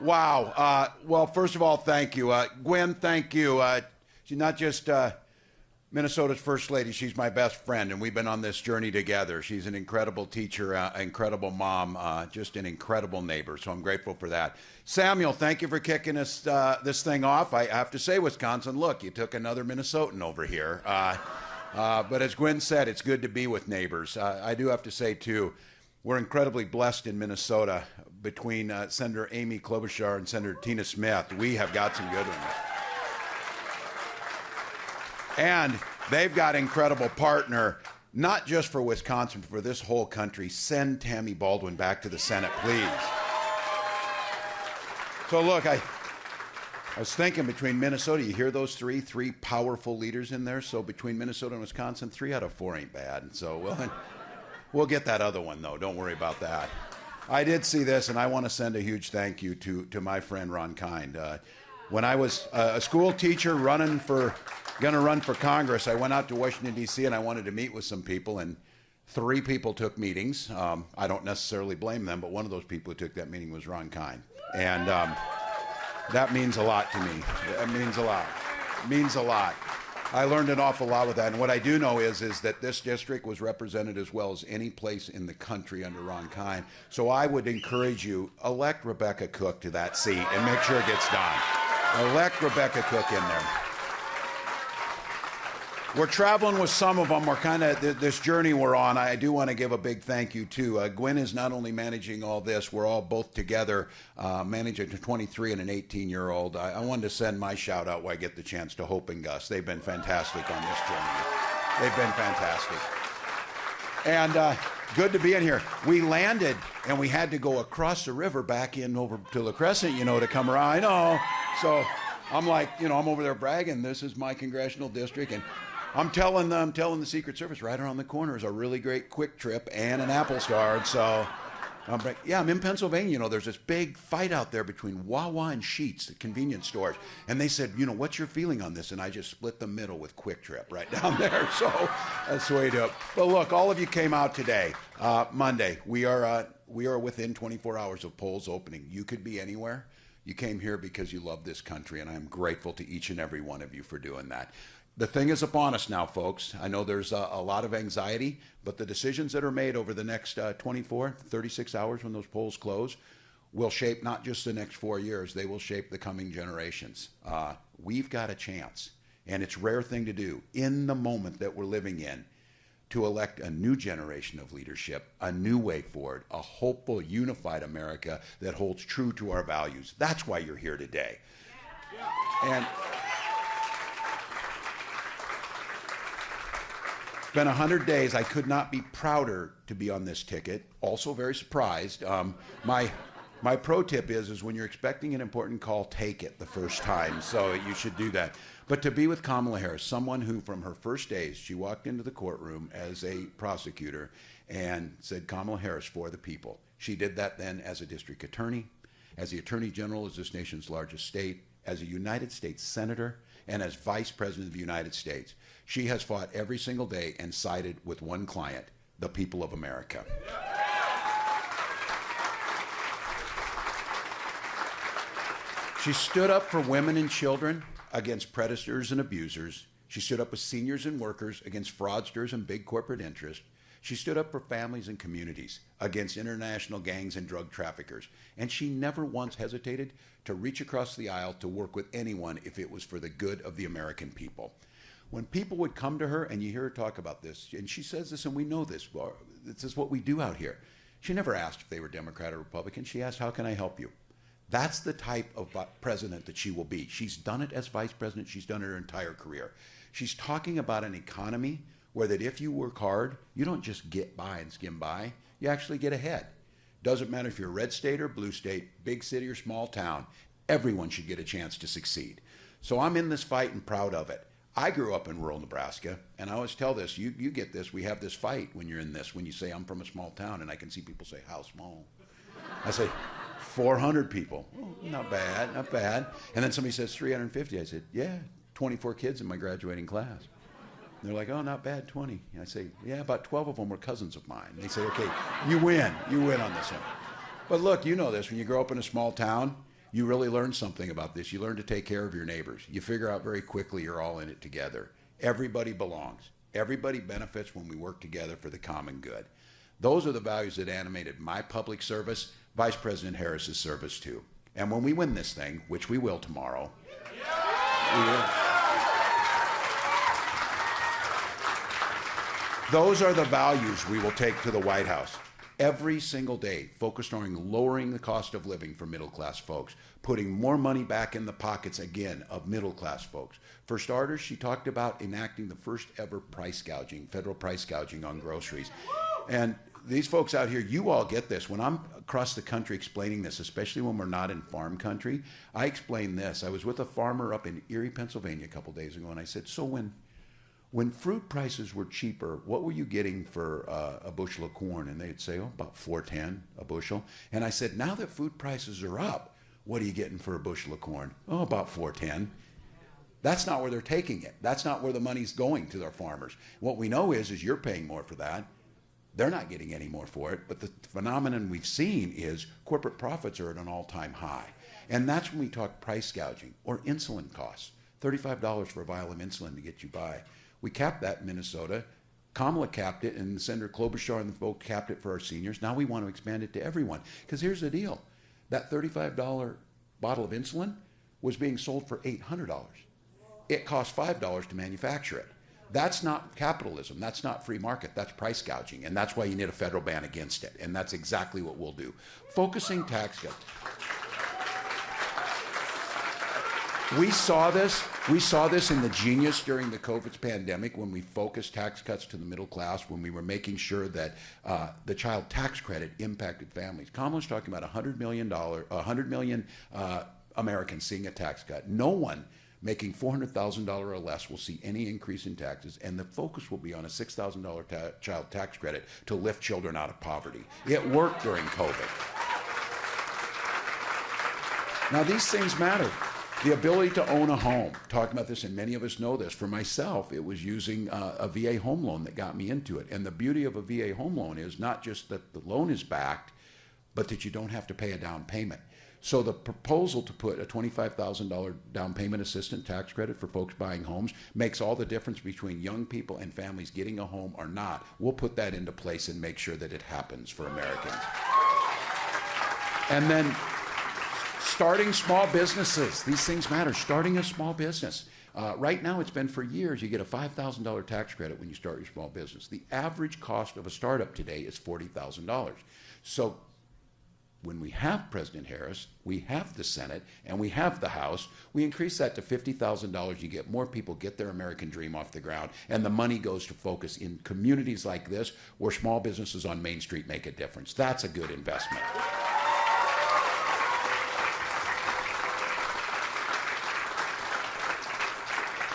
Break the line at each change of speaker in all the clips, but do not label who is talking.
Wow. Well, first of all, thank you. Gwen, thank you. She's not just Minnesota's first lady, she's my best friend, and we've been on this journey together. She's an incredible teacher, incredible mom, just an incredible neighbor, so I'm grateful for that. Samuel, thank you for kicking this thing off. I have to say, Wisconsin, look, you took another Minnesotan over here. But as Gwen said, it's good to be with neighbors. I do have to say, too, we're incredibly blessed in Minnesota between Senator Amy Klobuchar and Senator Tina Smith. We have got some good ones. And they've got an incredible partner, not just for Wisconsin, but for this whole country. Send Tammy Baldwin back to the Senate, please. So look, I was thinking between Minnesota, you hear those three powerful leaders in there? So between Minnesota and Wisconsin, 3 out of 4 ain't bad. And so we'll get that other one, though. Don't worry about that. I did see this, and I want to send a huge thank you to my friend Ron Kind. When I was a school teacher going to run for Congress, I went out to Washington, D.C., and I wanted to meet with some people, and 3 people took meetings. I don't necessarily blame them, but one of those people who took that meeting was Ron Kind. And that means a lot to me. It means a lot. It means a lot. I learned an awful lot with that. And what I do know is that this district was represented as well as any place in the country under Ron Kind. So I would encourage you, elect Rebecca Cook to that seat and make sure it gets done. Elect Rebecca Cook in there. We're traveling with some of them. We're kind of, this journey we're on, I do want to give a big thank you to. Gwen is not only managing all this, we're all both together managing a 23 and an 18-year-old. I wanted to send my shout out while I get the chance to Hope and Gus. They've been fantastic on this journey. They've been fantastic. And good to be in here. We landed and we had to go across the river back in over to La Crescent, to come around. I know. So I'm like, I'm over there bragging, this is my congressional district. And I'm telling the Secret Service right around the corner is a really great Quick Trip and an Apple Store. So, I'm in Pennsylvania. There's this big fight out there between Wawa and Sheetz, the convenience stores. And they said, what's your feeling on this? And I just split the middle with Quick Trip right down there. So that's the way to do it. But look, all of you came out today, Monday. We are within 24 hours of polls opening. You could be anywhere. You came here because you love this country, and I'm grateful to each and every one of you for doing that. The thing is upon us now, folks. I know there's a lot of anxiety, but the decisions that are made over the next 24, 36 hours when those polls close will shape not just the next 4 years, they will shape the coming generations. We've got a chance, and it's a rare thing to do in the moment that we're living in, to elect a new generation of leadership, a new way forward, a hopeful, unified America that holds true to our values. That's why you're here today. And it's been 100 days. I could not be prouder to be on this ticket. Also very surprised. My pro tip is when you're expecting an important call, take it the first time. So you should do that. But to be with Kamala Harris, someone who from her first days, she walked into the courtroom as a prosecutor and said, Kamala Harris for the people. She did that then as a district attorney, as the attorney general of this nation's largest state, as a United States senator, and as vice president of the United States. She has fought every single day and sided with one client, the people of America. She stood up for women and children against predators and abusers. She stood up with seniors and workers against fraudsters and big corporate interests. She stood up for families and communities against international gangs and drug traffickers. And she never once hesitated to reach across the aisle to work with anyone if it was for the good of the American people. When people would come to her, and you hear her talk about this, and she says this, and we know this, this is what we do out here. She never asked if they were Democrat or Republican. She asked, how can I help you? That's the type of president that she will be. She's done it as vice president. She's done it her entire career. She's talking about an economy where that if you work hard, you don't just get by and skim by. You actually get ahead. Doesn't matter if you're a red state or blue state, big city or small town. Everyone should get a chance to succeed. So I'm in this fight and proud of it. I grew up in rural Nebraska, and I always tell this, you get this, we have this fight when you're in this, when you say I'm from a small town, and I can see people say, how small? I say, 400 people. Oh, not bad, not bad. And then somebody says 350. I said, yeah, 24 kids in my graduating class. And they're like, oh, not bad, 20. And I say, yeah, about 12 of them were cousins of mine. And they say, okay, you win on this one. But look, you know this, when you grow up in a small town, you really learn something about this. You learn to take care of your neighbors. You figure out very quickly you're all in it together. Everybody belongs. Everybody benefits when we work together for the common good. Those are the values that animated my public service, Vice President Harris's service too. And when we win this thing, which we will tomorrow, we will. Those are the values we will take to the White House every single day, focused on lowering the cost of living for middle-class folks, putting more money back in the pockets, again, of middle-class folks. For starters, she talked about enacting the first ever price gouging, federal price gouging on groceries. And these folks out here, you all get this. When I'm across the country explaining this, especially when we're not in farm country, I explain this. I was with a farmer up in Erie, Pennsylvania a couple days ago, and I said, so when fruit prices were cheaper, what were you getting for a bushel of corn? And they'd say, oh, about $4.10 a bushel. And I said, now that food prices are up, what are you getting for a bushel of corn? Oh, about $4.10. That's not where they're taking it. That's not where the money's going to their farmers. What we know is you're paying more for that. They're not getting any more for it. But the phenomenon we've seen is corporate profits are at an all-time high. And that's when we talk price gouging or insulin costs. $35 for a vial of insulin to get you by. We capped that in Minnesota. Kamala capped it, and Senator Klobuchar and the folk capped it for our seniors. Now we want to expand it to everyone. Because here's the deal. That $35 bottle of insulin was being sold for $800. It cost $5 to manufacture it. That's not capitalism. That's not free market. That's price gouging. And that's why you need a federal ban against it. And that's exactly what we'll do. Focusing tax cuts. We saw this in the genius during the COVID pandemic when we focused tax cuts to the middle class, when we were making sure that the child tax credit impacted families. Kamala's talking about $100 million Americans seeing a tax cut. No one making $400,000 or less will see any increase in taxes, and the focus will be on a $6,000 child tax credit to lift children out of poverty. It worked during COVID. Now, these things matter. The ability to own a home, talking about this, and many of us know this. For myself, it was using a VA home loan that got me into it. And the beauty of a VA home loan is not just that the loan is backed, but that you don't have to pay a down payment. So the proposal to put a $25,000 down payment assistance tax credit for folks buying homes makes all the difference between young people and families getting a home or not. We'll put that into place and make sure that it happens for Americans. And then starting small businesses. These things matter. Starting a small business. Right now, it's been for years, you get a $5,000 tax credit when you start your small business. The average cost of a startup today is $40,000. So when we have President Harris, we have the Senate, and we have the House, we increase that to $50,000. You get more people get their American dream off the ground, and the money goes to focus in communities like this where small businesses on Main Street make a difference. That's a good investment.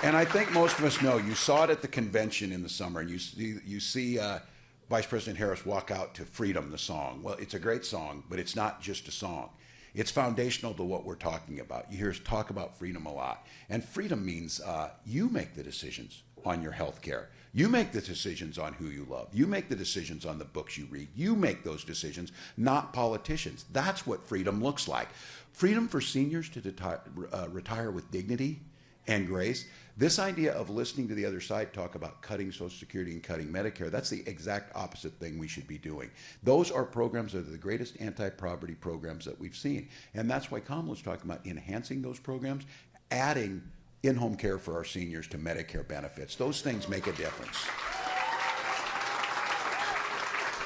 And I think most of us know, you saw it at the convention in the summer, and you see Vice President Harris walk out to Freedom, the song. Well, it's a great song, but it's not just a song. It's foundational to what we're talking about. You hear us talk about freedom a lot. And freedom means you make the decisions on your health care. You make the decisions on who you love. You make the decisions on the books you read. You make those decisions, not politicians. That's what freedom looks like. Freedom for seniors to retire with dignity and grace. This idea of listening to the other side talk about cutting Social Security and cutting Medicare, that's the exact opposite thing we should be doing. Those are programs that are the greatest anti-poverty programs that we've seen. And that's why Kamala's talking about enhancing those programs, adding in-home care for our seniors to Medicare benefits. Those things make a difference.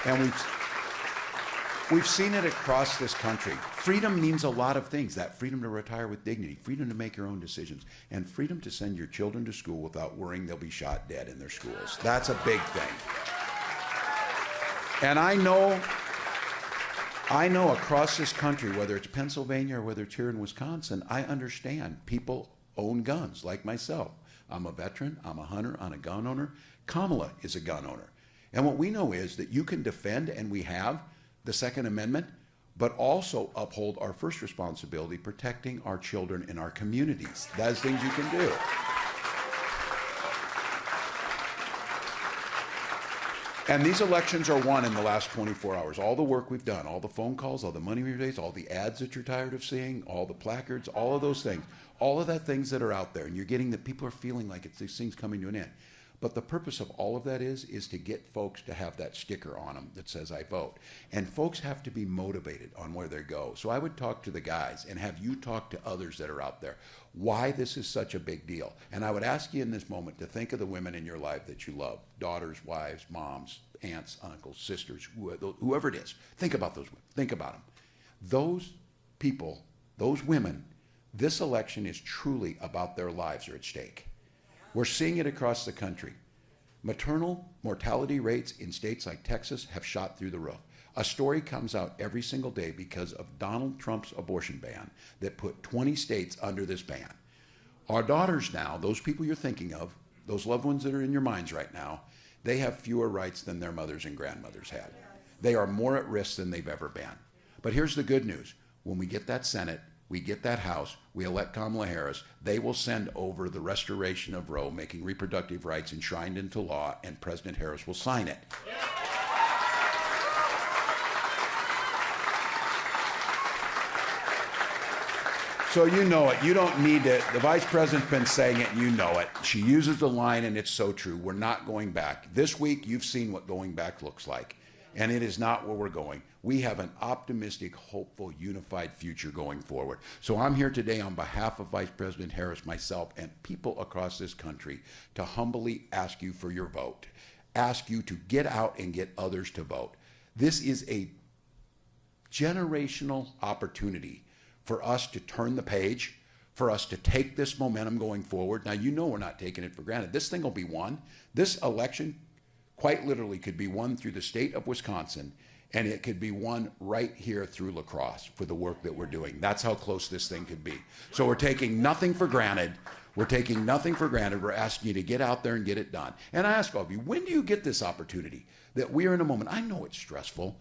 And we've seen it across this country. Freedom means a lot of things. That freedom to retire with dignity, freedom to make your own decisions, and freedom to send your children to school without worrying they'll be shot dead in their schools. That's a big thing. And I know across this country, whether it's Pennsylvania or whether it's here in Wisconsin, I understand people own guns, like myself. I'm a veteran, I'm a hunter, I'm a gun owner. Kamala is a gun owner. And what we know is that you can defend, and we have, the Second Amendment, but also uphold our first responsibility, protecting our children in our communities. Those things you can do. And these elections are won in the last 24 hours. All the work we've done, all the phone calls, all the money we've raised, all the ads that you're tired of seeing, all the placards, all of those things, all of that things that are out there, and you're getting that people are feeling like it's these things coming to an end. But the purpose of all of that is to get folks to have that sticker on them that says I vote. And folks have to be motivated on where they go. So I would talk to the guys and have you talk to others that are out there why this is such a big deal. And I would ask you in this moment to think of the women in your life that you love, daughters, wives, moms, aunts, uncles, sisters, whoever it is. Think about those women. Think about them. Those people, those women, this election is truly about their lives are at stake. We're seeing it across the country. Maternal mortality rates in states like Texas have shot through the roof. A story comes out every single day because of Donald Trump's abortion ban that put 20 states under this ban. Our daughters now, those people you're thinking of, those loved ones that are in your minds right now, they have fewer rights than their mothers and grandmothers had. They are more at risk than they've ever been. But here's the good news. When we get that Senate, we get that House, we elect Kamala Harris, they will send over the restoration of Roe, making reproductive rights enshrined into law, and President Harris will sign it. So you know it. You don't need to. The vice president's been saying it, and you know it. She uses the line, and it's so true. We're not going back. This week, you've seen what going back looks like, and it is not where we're going. We have an optimistic, hopeful, unified future going forward. So I'm here today on behalf of Vice President Harris, myself, and people across this country to humbly ask you for your vote, ask you to get out and get others to vote. This is a generational opportunity for us to turn the page, for us to take this momentum going forward. Now, you know we're not taking it for granted. This thing will be won. This election quite literally could be won through the state of Wisconsin, and it could be won right here through La Crosse for the work that we're doing. That's how close this thing could be. So we're taking nothing for granted. We're taking nothing for granted. We're asking you to get out there and get it done. And I ask all of you, when do you get this opportunity that we are in a moment? I know it's stressful.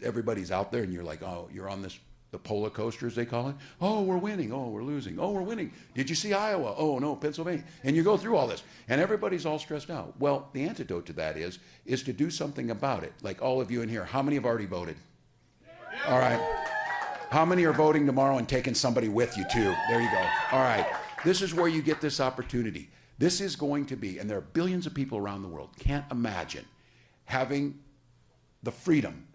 Everybody's out there and you're like, oh, you're on this, the polar coaster, as they call it. Oh, we're winning. Oh, we're losing. Oh, we're winning. Did you see Iowa? Oh, no, Pennsylvania. And you go through all this, and everybody's all stressed out. Well, the antidote to that is to do something about it. Like all of you in here, how many have already voted? All right. How many are voting tomorrow and taking somebody with you, too? There you go. All right. This is where you get this opportunity. This is going to be, and there are billions of people around the world, can't imagine having the freedom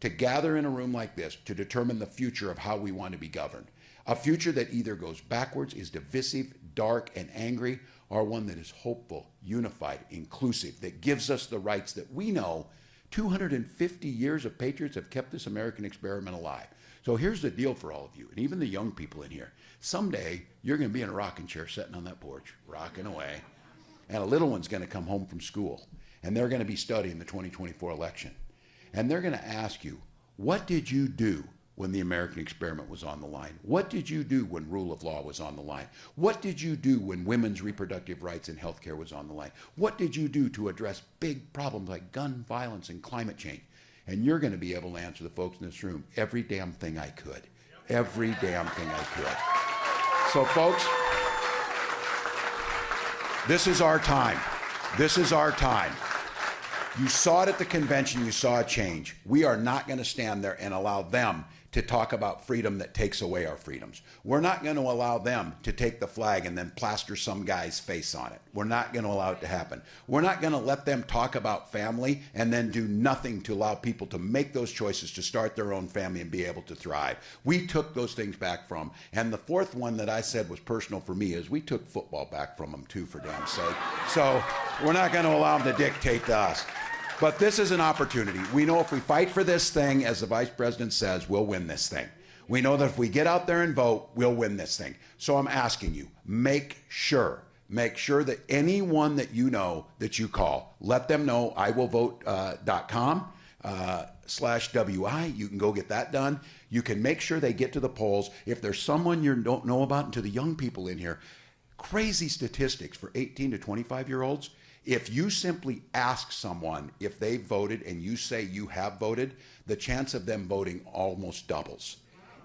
to gather in a room like this to determine the future of how we want to be governed. A future that either goes backwards, is divisive, dark, and angry, or one that is hopeful, unified, inclusive, that gives us the rights that we know 250 years of patriots have kept this American experiment alive. So here's the deal for all of you, and even the young people in here. Someday, you're going to be in a rocking chair sitting on that porch, rocking away, and a little one's going to come home from school, and they're going to be studying the 2024 election. And they're going to ask you, what did you do when the American experiment was on the line? What did you do when rule of law was on the line? What did you do when women's reproductive rights and health care was on the line? What did you do to address big problems like gun violence and climate change? And you're going to be able to answer the folks in this room, every damn thing I could. Every damn thing I could. So folks, this is our time. This is our time. You saw it at the convention, you saw a change. We are not going to stand there and allow them to talk about freedom that takes away our freedoms. We're not going to allow them to take the flag and then plaster some guy's face on it. We're not going to allow it to happen. We're not going to let them talk about family and then do nothing to allow people to make those choices to start their own family and be able to thrive. We took those things back from them. And the fourth one that I said was personal for me is we took football back from them too, for damn sake. So we're not going to allow them to dictate to us. But this is an opportunity. We know if we fight for this thing, as the vice president says, we'll win this thing. We know that if we get out there and vote, we'll win this thing. So I'm asking you, make sure that anyone that you know that you call, let them know iwillvote.com/WI. You can go get that done. You can make sure they get to the polls. If there's someone you don't know about, and to the young people in here, crazy statistics for 18 to 25-year-olds. If you simply ask someone if they voted and you say you have voted, the chance of them voting almost doubles.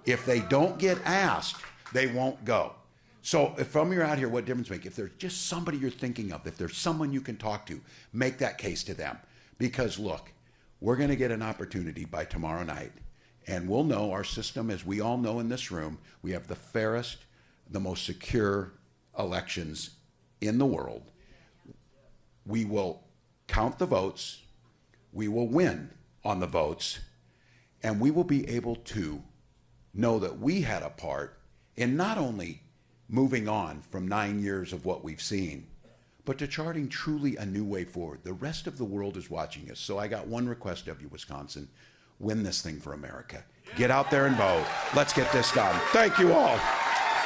If they don't get asked, they won't go. So if from you're out here, what difference make? If there's just somebody you're thinking of, if there's someone you can talk to, make that case to them. Because look, we're going to get an opportunity by tomorrow night, and we'll know our system, as we all know in this room, we have the fairest, the most secure elections in the world. We will count the votes, we will win on the votes, and we will be able to know that we had a part in not only moving on from 9 years of what we've seen, but to charting truly a new way forward. The rest of the world is watching us. So I got one request of you, Wisconsin. Win this thing for America. Get out there and vote. Let's get this done. Thank you all.